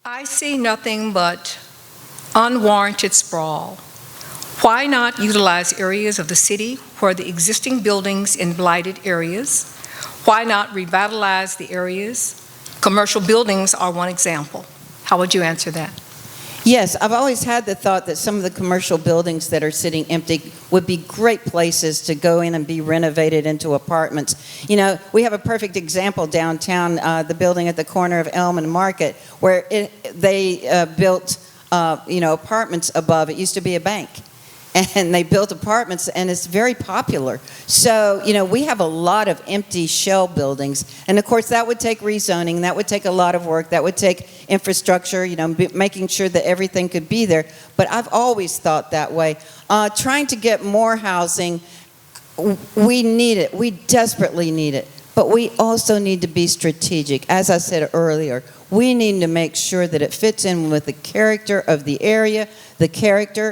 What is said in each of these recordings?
I see nothing but unwarranted sprawl. Why not utilize areas of the city where the existing buildings in blighted areas? Why not revitalize the areas? Commercial buildings are one example. How would you answer that? Yes, I've always had the thought that some of the commercial buildings that are sitting empty would be great places to go in and be renovated into apartments. You know, we have a perfect example downtown, the building at the corner of Elm and Market, where they built, apartments above. It used to be a bank. And they built apartments, and it's very popular. So, we have a lot of empty shell buildings. And, of course, that would take rezoning. That would take a lot of work. That would take infrastructure, making sure that everything could be there. But I've always thought that way. Trying to get more housing, we need it. We desperately need it. But we also need to be strategic. As I said earlier, we need to make sure that it fits in with the character of the area,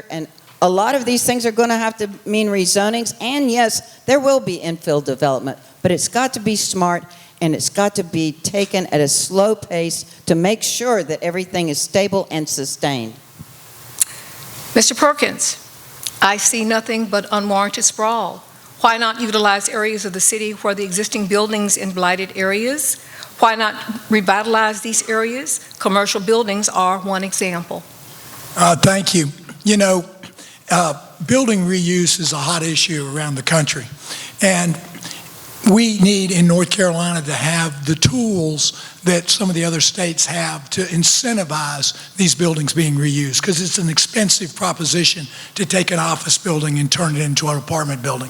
and a lot of these things are going to have to mean rezonings, and yes, there will be infill development, but it's got to be smart, and it's got to be taken at a slow pace to make sure that everything is stable and sustained. Mr. Perkins, I see nothing but unwarranted sprawl. Why not utilize areas of the city where the existing buildings in blighted areas? Why not revitalize these areas? Commercial buildings are one example. Thank you. Building reuse is a hot issue around the country, and we need in North Carolina to have the tools that some of the other states have to incentivize these buildings being reused, because it's an expensive proposition to take an office building and turn it into an apartment building.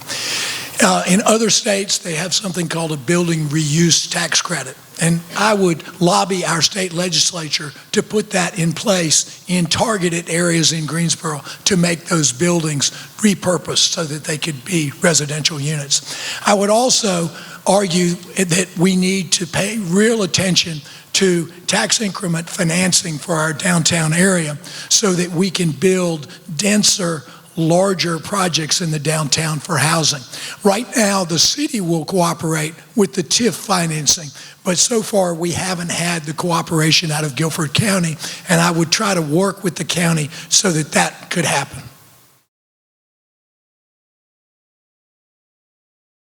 In other states, they have something called a building reuse tax credit. And I would lobby our state legislature to put that in place in targeted areas in Greensboro to make those buildings repurposed so that they could be residential units. I would also argue that we need to pay real attention to tax increment financing for our downtown area so that we can build denser, larger projects in the downtown for housing. Right now, the city will cooperate with the TIF financing, but so far we haven't had the cooperation out of Guilford County, and I would try to work with the county so that that could happen.